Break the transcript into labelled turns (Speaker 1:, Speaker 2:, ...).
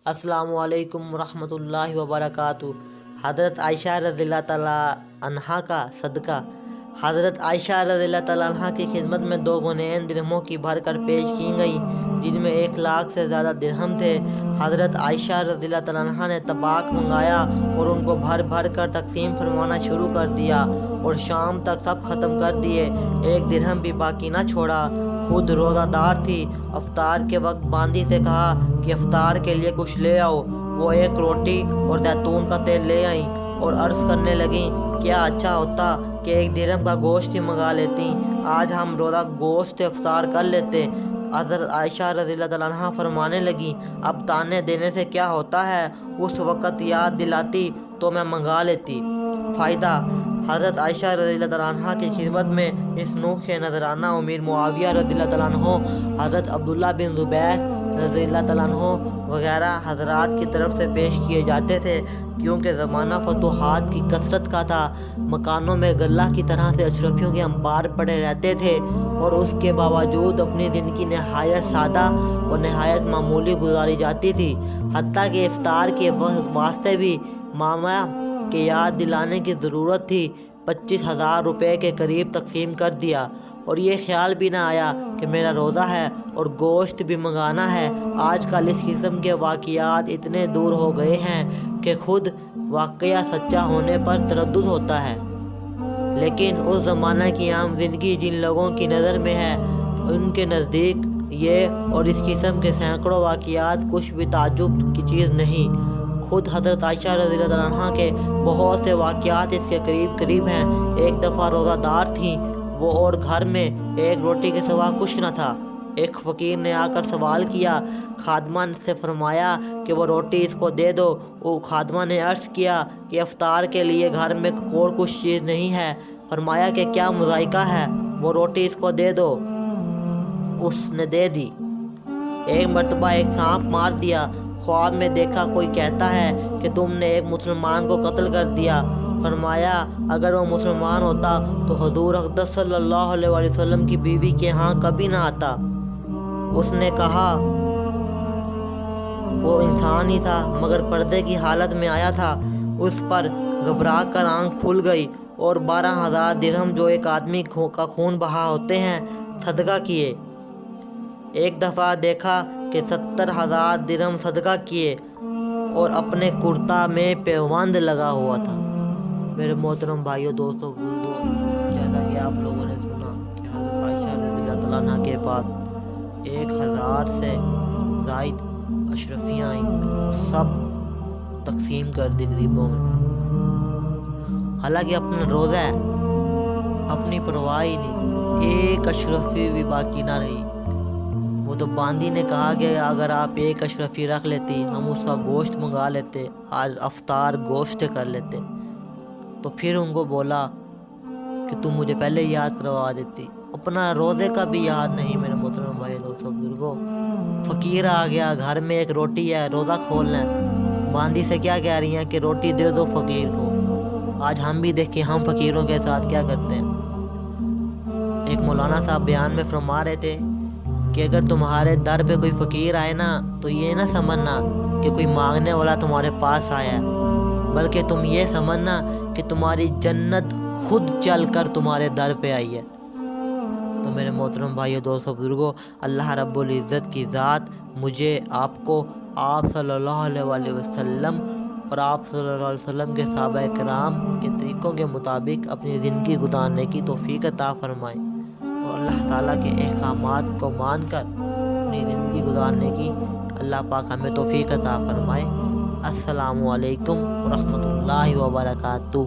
Speaker 1: السلام علیکم ورحمۃ اللہ وبرکاتہ۔ حضرت عائشہ رضی اللہ تعالیٰ عنہا کا صدقہ۔ حضرت عائشہ رضی اللہ تعالیٰ عنہا کی خدمت میں 2 غنین درہموں کی بھر کر پیش کی گئی، جن میں 1 لاکھ سے زیادہ درہم تھے۔ حضرت عائشہ رضی اللہ تعالیٰ عنہا نے طباق منگایا اور ان کو بھر بھر کر تقسیم فرمانا شروع کر دیا اور شام تک سب ختم کر دیے، 1 درہم بھی باقی نہ چھوڑا۔ خود روزہ دار تھی۔ افطار کے وقت باندی سے کہا کہ افطار کے لیے کچھ لے آؤ۔ وہ 1 روٹی اور زیتون کا تیل لے آئیں اور عرض کرنے لگیں، کیا اچھا ہوتا کہ 1 درہم کا گوشت ہی منگا لیتی، آج ہم روزہ گوشت افطار کر لیتے۔ حضرت عائشہ رضی اللہ تعالیٰ عنہا فرمانے لگیں، اب تانے دینے سے کیا ہوتا ہے، اس وقت یاد دلاتی تو میں منگا لیتی۔ فائدہ: حضرت عائشہ رضی اللہ تعالیٰ عنہا کی خدمت میں اس نوح کے نذرانہ امیر معاویہ رضی اللہ تعالیٰ عنہ، حضرت عبداللہ بن زبیر رضی اللہ تعالیٰ عنہ وغیرہ حضرات کی طرف سے پیش کیے جاتے تھے، کیونکہ زمانہ فتوحات کی کثرت کا تھا۔ مکانوں میں غلہ کی طرح سے اشرفیوں کے انبار پڑے رہتے تھے اور اس کے باوجود اپنی زندگی نہایت سادہ اور نہایت معمولی گزاری جاتی تھی، حتیٰ کہ افطار کے واسطے بھی ماما کے یاد دلانے کی ضرورت تھی 25,000 روپے کے قریب تقسیم کر دیا، اور یہ خیال بھی نہ آیا کہ میرا روزہ ہے اور گوشت بھی منگانا ہے۔ آج کل اس قسم کے واقعات اتنے دور ہو گئے ہیں کہ خود واقعہ سچا ہونے پر تردد ہوتا ہے، لیکن اس زمانہ کی عام زندگی جن لوگوں کی نظر میں ہے، ان کے نزدیک یہ اور اس قسم کے سینکڑوں واقعات کچھ بھی تعجب کی چیز نہیں۔ خود حضرت عائشہ رضی اللہ تعالیٰ عنہا کے بہت سے واقعات اس کے قریب ہیں۔ ایک دفعہ روزہ دار تھیں وہ اور گھر میں 1 روٹی کے سوا کچھ نہ تھا۔ ایک فقیر نے آ کر سوال کیا، خادمہ سے فرمایا کہ وہ روٹی اس کو دے دو۔ وہ خادمہ نے عرض کیا کہ افطار کے لیے گھر میں اور کچھ چیز نہیں ہے۔ فرمایا کہ کیا مذائقہ ہے، وہ روٹی اس کو دے دو۔ اس نے دے دی۔ ایک مرتبہ ایک سانپ مار دیا۔ خواب میں دیکھا کوئی کہتا ہے کہ تم نے ایک مسلمان کو قتل کر دیا۔ فرمایا اگر وہ مسلمان ہوتا تو حضور اقدس صلی اللہ علیہ وسلم کی بیوی کے ہاں کبھی نہ آتا۔ اس نے کہا وہ انسان ہی تھا مگر پردے کی حالت میں آیا تھا۔ اس پر گھبرا کر آنکھ کھل گئی اور 12,000 درہم جو ایک آدمی کا خون بہا ہوتے ہیں صدقہ کیے۔ ایک دفعہ دیکھا کہ 70,000 درہم صدقہ کیے اور اپنے کرتا میں پیوند لگا ہوا تھا۔ میرے محترم بھائیوں، دوستوں، بزرگوں، جیسا کہ آپ لوگوں نے سنا کہ حضرت عائشہ رضی اللہ تعالیٰ عنہ کے پاس 1,000 سے زائد اشرفیاں آئیں، سب تقسیم کر دی غریبوں میں۔ حالانکہ اپنا روزہ ہے، اپنی پرواہ ہی نہیں، 1 اشرفی بھی باقی نہ رہی۔ وہ تو باندی نے کہا کہ اگر آپ 1 اشرفی رکھ لیتی ہم اس کا گوشت منگا لیتے، آج افطار گوشت کر لیتے۔ تو پھر ان کو بولا کہ تم مجھے پہلے یاد کروا دیتی، اپنا روزے کا بھی یاد نہیں۔ میرے محترم بھائی، دوستوں، بزرگوں، فقیر آ گیا، گھر میں 1 روٹی ہے، روزہ کھولنا ہے، باندی سے کیا کہہ رہی ہیں کہ روٹی دے دو فقیر کو۔ آج ہم بھی دیکھیں ہم فقیروں کے ساتھ کیا کرتے ہیں۔ ایک مولانا صاحب بیان میں فرما رہے تھے کہ اگر تمہارے در پہ کوئی فقیر آئے نا تو یہ نہ سمجھنا کہ کوئی مانگنے والا تمہارے پاس آیا ہے، بلکہ تم یہ سمجھنا کہ تمہاری جنت خود چل کر تمہارے در پہ آئی ہے۔ تو میرے محترم بھائیو، دوستوں، بزرگوں، اللہ رب العزت کی ذات مجھے، آپ کو، آپ صلی اللہ علیہ وسلم اور آپ صلی اللہ علیہ وسلم کے صحابہ کرام کے طریقوں کے مطابق اپنی زندگی گزارنے کی توفیق عطا فرمائے، اور اللہ تعالیٰ کے احکامات کو مان کر اپنی زندگی گزارنے کی اللہ پاک ہمیں توفیق عطا فرمائے۔ السلام علیکم ورحمۃ اللہ وبرکاتہ۔